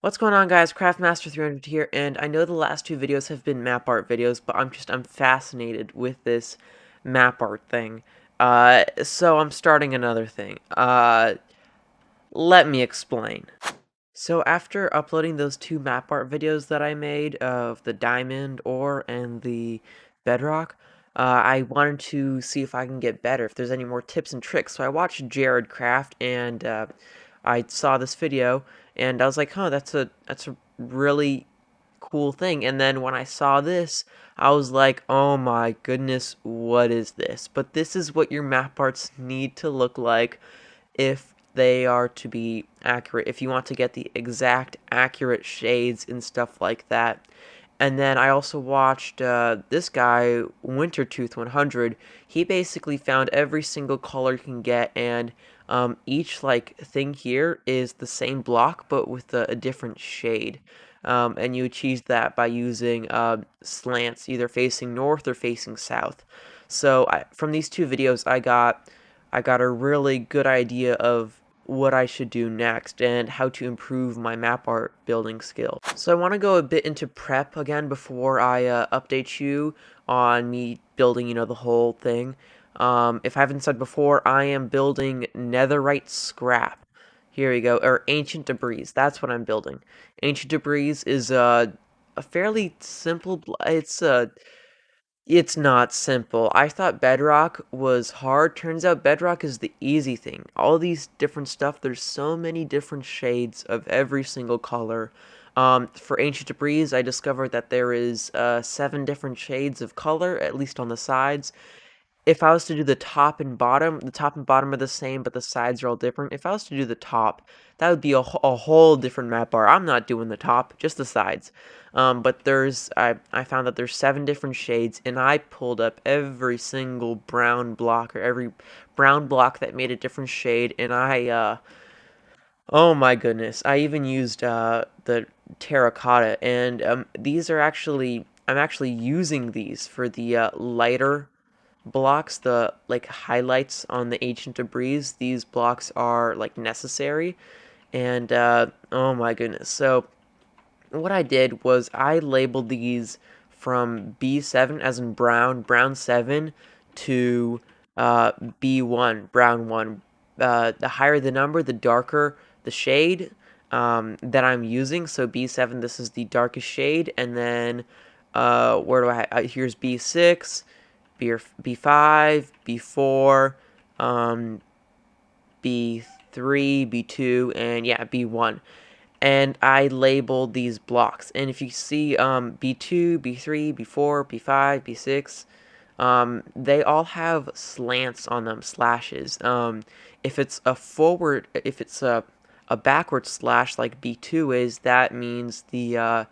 What's going on, guys? Craftmaster300 here, and I know the last two videos have been map art videos, but I'm fascinated with this map art thing. So I'm starting another thing. Let me explain. So after uploading those two map art videos that I made of the diamond ore and the bedrock, I wanted to see if I can get better, if there's any more tips and tricks. So I watched Jared Craft, and I saw this video, and I was like, huh, that's a really cool thing. And then when I saw this, I was like, oh my goodness, what is this? But this is what your map arts need to look like if they are to be accurate, if you want to get the exact accurate shades and stuff like that. And then I also watched this guy, Wintertooth100. He basically found every single color you can get, and each like thing here is the same block but with a different shade. And you achieve that by using slants, either facing north or facing south. So from these two videos, I got a really good idea of what I should do next and how to improve my map art building skill. So I want to go a bit into prep again before I update you on me building, the whole thing. If I haven't said before, I am building netherite scrap. Here we go, or ancient debris. That's what I'm building. Ancient debris is a fairly simple. It's not simple. I thought Bedrock was hard. Turns out Bedrock is the easy thing. All these different stuff, there's so many different shades of every single color. For Ancient Debris, I discovered that there is 7 different shades of color, at least on the sides. If I was to do the top and bottom are the same, but the sides are all different. If I was to do the top, that would be a whole different map bar. I'm not doing the top, just the sides. But I found that there's 7 different shades, and I pulled up every single brown block, or every brown block that made a different shade, and oh my goodness, I even used the terracotta, and I'm actually using these for the lighter blocks, the like highlights on the ancient debris. These blocks are like necessary, and oh my goodness. So what I did was I labeled these from B7, as in brown 7, to B1, brown 1. The higher the number, the darker the shade that I'm using. So B7, this is the darkest shade, and then where do here's B6, B5, B4, um, B3, B2, and yeah, B1. And I labeled these blocks. And if you see B2, B3, B4, B5, B6, they all have slants on them, slashes. If it's a backward slash like B2 is, that means the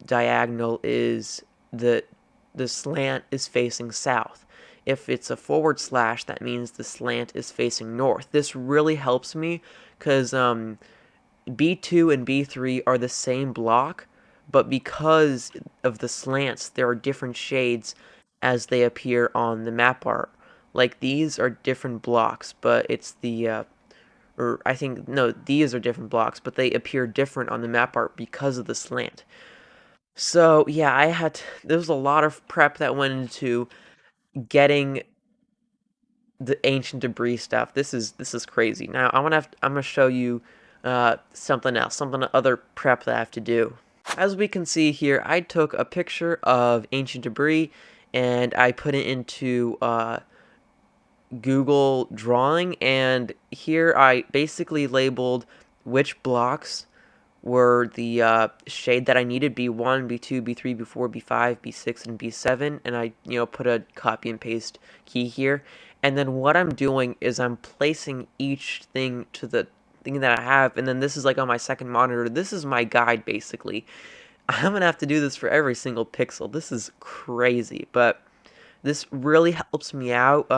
diagonal is the slant is facing south. If it's a forward slash, that means the slant is facing north. This really helps me because B2 and B3 are the same block, but because of the slants, there are different shades as they appear on the map art. Like these are different blocks, but it's or I think, no, these are different blocks, but they appear different on the map art because of the slant. So yeah, there was a lot of prep that went into getting the ancient debris stuff. This is crazy. Now I'm gonna show you something else, something other prep that I have to do. As we can see here, I took a picture of ancient debris and I put it into Google Drawing, and here I basically labeled which blocks were the shade that I needed: B1, B2, B3, B4, B5, B6, and B7, and I, put a copy and paste key here. And then what I'm doing is I'm placing each thing to the thing that I have, and then this is like on my second monitor. This is my guide, basically. I'm gonna have to do this for every single pixel. This is crazy, but this really helps me out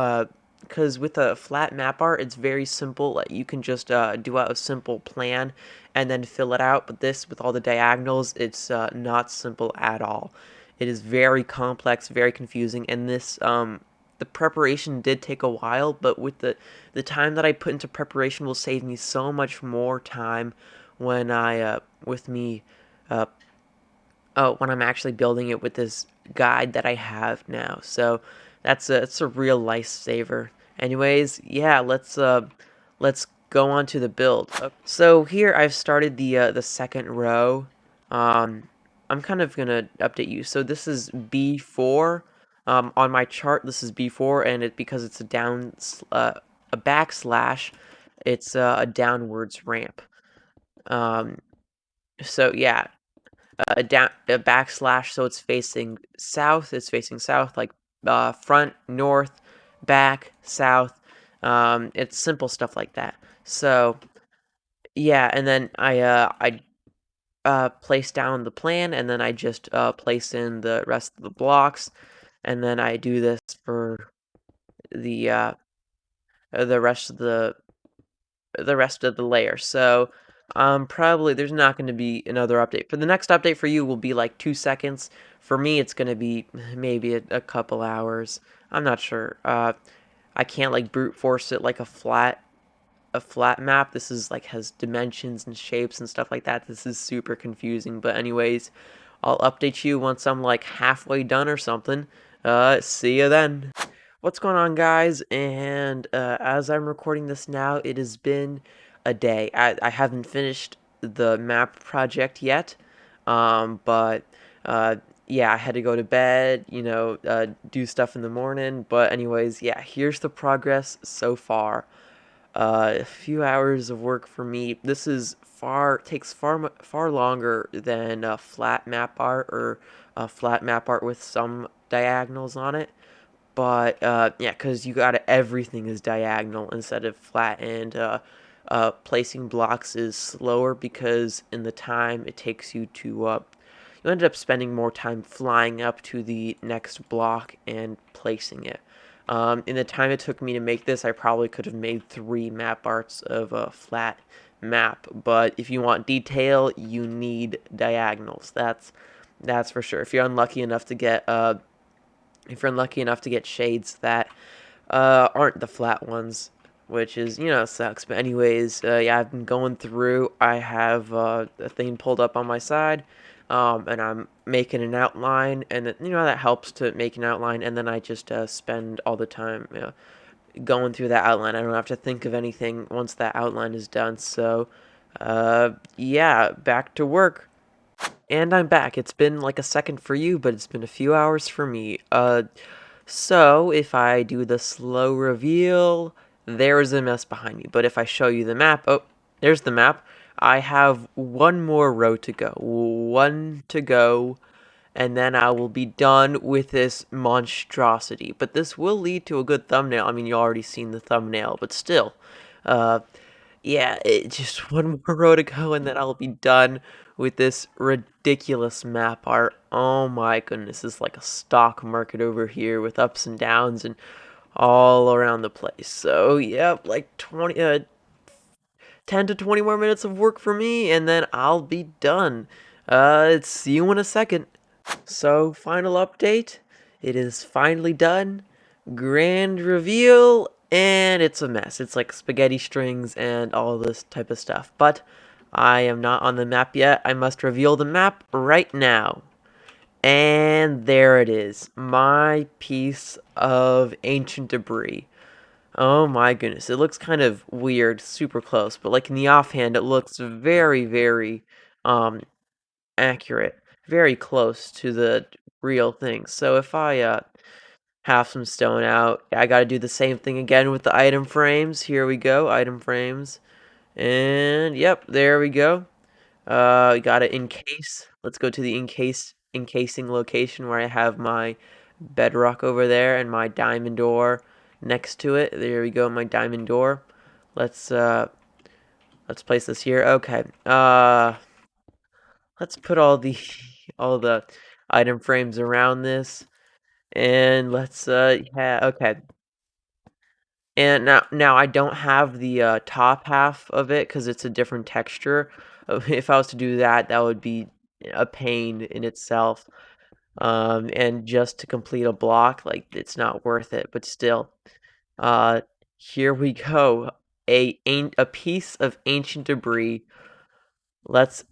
because with a flat map art, it's very simple. Like you can just do out a simple plan and then fill it out. But this, with all the diagonals, it's not simple at all. It is very complex, very confusing, and this the preparation did take a while. But with the time that I put into preparation will save me so much more time when I with me uh, oh, when I'm actually building it with this guide that I have now. So it's a real lifesaver. Anyways, yeah, let's go on to the build. So here I've started the second row. Um, I'm kind of gonna update you. So this is B4. On my chart, this is B4, and because it's a backslash, it's a downwards ramp. Um, so yeah, a backslash, so it's facing south, like front, north, back, south. It's simple stuff like that. So yeah, and then I place down the plan, and then I just place in the rest of the blocks, and then I do this for the uh, the rest of the rest of the layer. So probably there's not going to be another update. For the next update for you will be like 2 seconds. For me, it's going to be maybe a couple hours. I'm not sure. I can't like brute force it like a flat map. This is like has dimensions and shapes and stuff like that. This is super confusing. But anyways, I'll update you once I'm like halfway done or something. See you then. What's going on, guys? And as I'm recording this now, it has been a day. I haven't finished the map project yet, but uh, yeah, I had to go to bed, do stuff in the morning. But anyways, yeah, here's the progress so far. A few hours of work for me. This is takes far longer than flat map art or flat map art with some diagonals on it. But yeah, because everything is diagonal instead of flat, and placing blocks is slower because in the time it takes you to you ended up spending more time flying up to the next block and placing it. In the time it took me to make this, I probably could have made 3 map arts of a flat map. But if you want detail, you need diagonals. That's for sure. If you're unlucky enough to get shades that aren't the flat ones, which is, sucks. But anyways, yeah, I've been going through. I have a thing pulled up on my side, and I'm making an outline, and that helps to make an outline, and then I just spend all the time going through that outline. I don't have to think of anything once that outline is done. So, yeah, back to work. And I'm back. It's been like a second for you, but it's been a few hours for me. So if I do the slow reveal, there's a mess behind me. But if I show you the map, oh, there's the map. I have one more row to go. One to go, and then I will be done with this monstrosity. But this will lead to a good thumbnail. I mean, you already seen the thumbnail, but still. Uh, yeah, just one more row to go, and then I'll be done with this ridiculous map art. Oh my goodness, this is like a stock market over here with ups and downs and all around the place. So, yep, like 10 to 20 more minutes of work for me, and then I'll be done. See you in a second. So, final update. It is finally done. Grand reveal, and it's a mess. It's like spaghetti strings and all this type of stuff. But I am not on the map yet. I must reveal the map right now. And there it is. My piece of ancient debris. Oh my goodness. It looks kind of weird, super close, but like in the offhand, it looks very, very um accurate, very close to the real thing. So if I have some stone out, I got to do the same thing again with the item frames. Here we go, item frames. And yep, there we go. We got to encase. Let's go to the encasing location where I have my bedrock over there and my diamond ore next to it. There we go, my diamond ore. Let's let's place this here. Okay. Let's put all the all the item frames around this, and let's yeah, okay. And now I don't have the top half of it because it's a different texture. If I was to do that, that would be a pain in itself. And just to complete a block, like it's not worth it. But still, uh, here we go. A piece of ancient debris Let's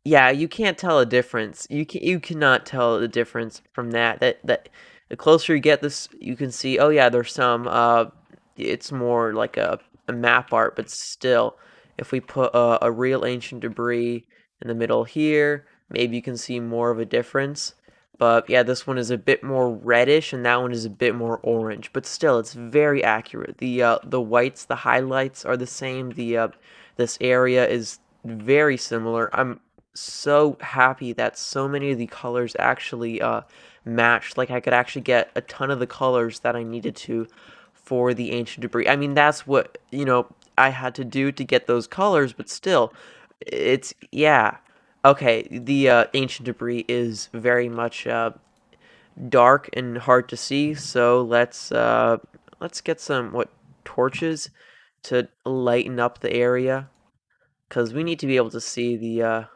Yeah, you can't tell a difference. You cannot tell the difference from that. That the closer you get this, you can see. Oh yeah, there's some. It's more like a map art, but still, if we put a real ancient debris in the middle here, maybe you can see more of a difference. But yeah, this one is a bit more reddish, and that one is a bit more orange. But still, it's very accurate. The whites, the highlights are the same. The This area is very similar. I'm so happy that so many of the colors actually matched. Like I could actually get a ton of the colors that I needed to for the ancient debris. I mean, that's what, I had to do to get those colors, but still, yeah. Okay, the ancient debris is very much dark and hard to see, so let's get some torches to lighten up the area because we need to be able to see the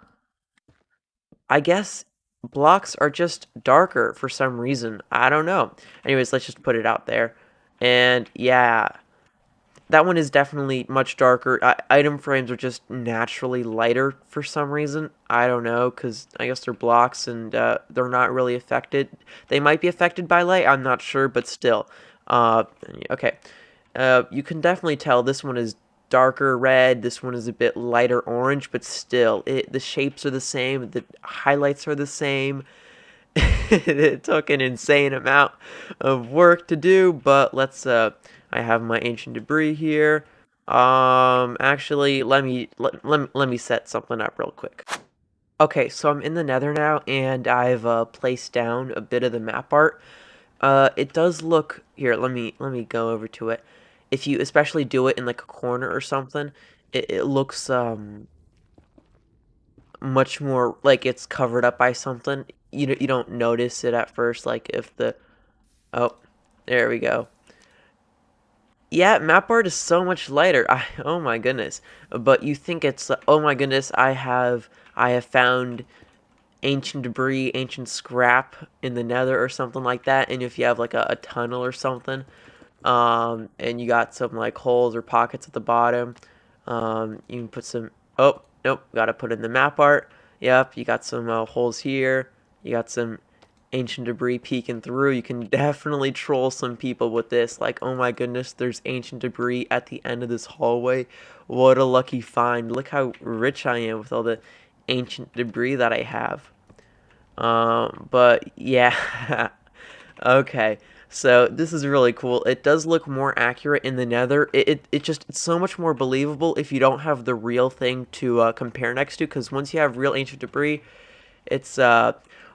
I guess blocks are just darker for some reason. I don't know. Anyways, let's just put it out there. And yeah, that one is definitely much darker. Item frames are just naturally lighter for some reason. I don't know, because I guess they're blocks and they're not really affected. They might be affected by light, I'm not sure, but still. Uh, okay. You can definitely tell this one is darker red, this one is a bit lighter orange, but still, the shapes are the same, the highlights are the same. It took an insane amount of work to do, but I have my ancient debris here. Actually, let me set something up real quick. Okay, so I'm in the Nether now, and I've placed down a bit of the map art. It does look here. Let me go over to it. If you especially do it in like a corner or something, it looks much more like it's covered up by something. You don't notice it at first, like if the oh, there we go. Yeah, map art is so much lighter. Oh my goodness. But you think it's oh my goodness, I have found ancient debris, ancient scrap in the Nether or something like that. And if you have like a tunnel or something, and you got some like holes or pockets at the bottom, you can put some. Oh nope, gotta put in the map art. Yep, you got some holes here. You got some ancient debris peeking through. You can definitely troll some people with this. Like, oh my goodness, there's ancient debris at the end of this hallway. What a lucky find. Look how rich I am with all the ancient debris that I have. But yeah. Okay. So this is really cool. It does look more accurate in the Nether. It's so much more believable if you don't have the real thing to compare next to. Because once you have real ancient debris, it's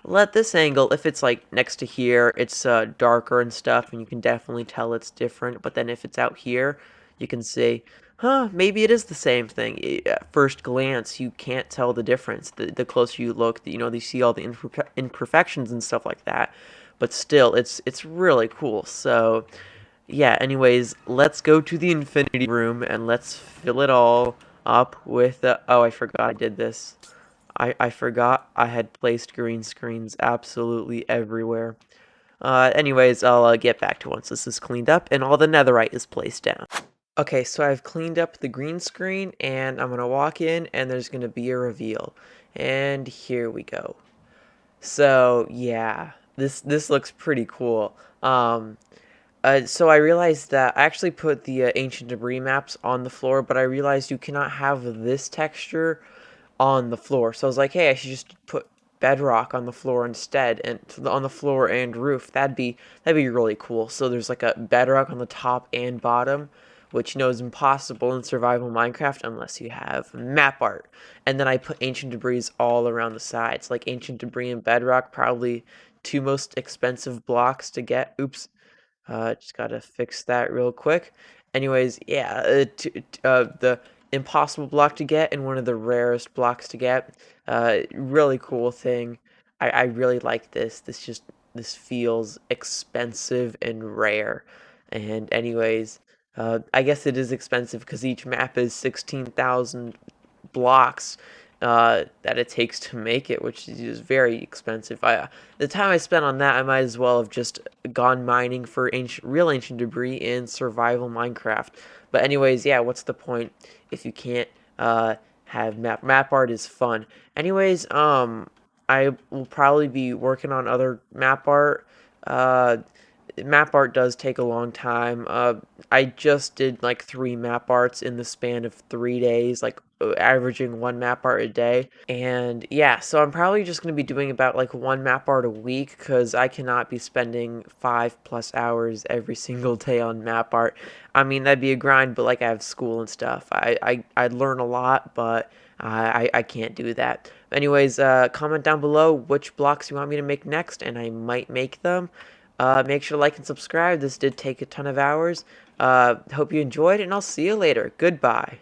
well, at this angle, if it's like next to here, it's darker and stuff, and you can definitely tell it's different. But then if it's out here, you can say, huh, maybe it is the same thing. At first glance, you can't tell the difference. The closer you look, you see all the imperfections and stuff like that. But still, it's really cool. So yeah, anyways, let's go to the infinity room and let's fill it all up with oh, I forgot I did this. I forgot I had placed green screens absolutely everywhere. Anyways, I'll get back to once this is cleaned up and all the netherite is placed down. Okay, so I've cleaned up the green screen and I'm gonna walk in and there's gonna be a reveal. And here we go. So yeah, this looks pretty cool. So I realized that I actually put the ancient debris maps on the floor, but I realized you cannot have this texture on the floor. So I was like, hey, I should just put bedrock on the floor instead, and on the floor and roof. That'd be really cool. So there's like a bedrock on the top and bottom, which is impossible in survival Minecraft unless you have map art. And then I put ancient debris all around the sides, like ancient debris and bedrock, probably two most expensive blocks to get. Oops. Just gotta fix that real quick. Anyways, yeah, the impossible block to get and one of the rarest blocks to get. Really cool thing. I really like this. This feels expensive and rare. And anyways, I guess it is expensive because each map is 16,000 blocks that it takes to make it, which is very expensive. The time I spent on that, I might as well have just gone mining for real ancient debris in survival Minecraft. But anyways, yeah, what's the point if you can't have map art is fun. Anyways, I will probably be working on other map art. Uh, Map art does take a long time. I just did like 3 map arts in the span of 3 days, like averaging 1 map art a day. And yeah, so I'm probably just going to be doing about like 1 map art a week because I cannot be spending 5+ hours every single day on map art. I mean, that'd be a grind, but like I have school and stuff. I learn a lot, but I can't do that. Anyways, comment down below which blocks you want me to make next, and I might make them. Make sure to like and subscribe. This did take a ton of hours. Hope you enjoyed, and I'll see you later. Goodbye.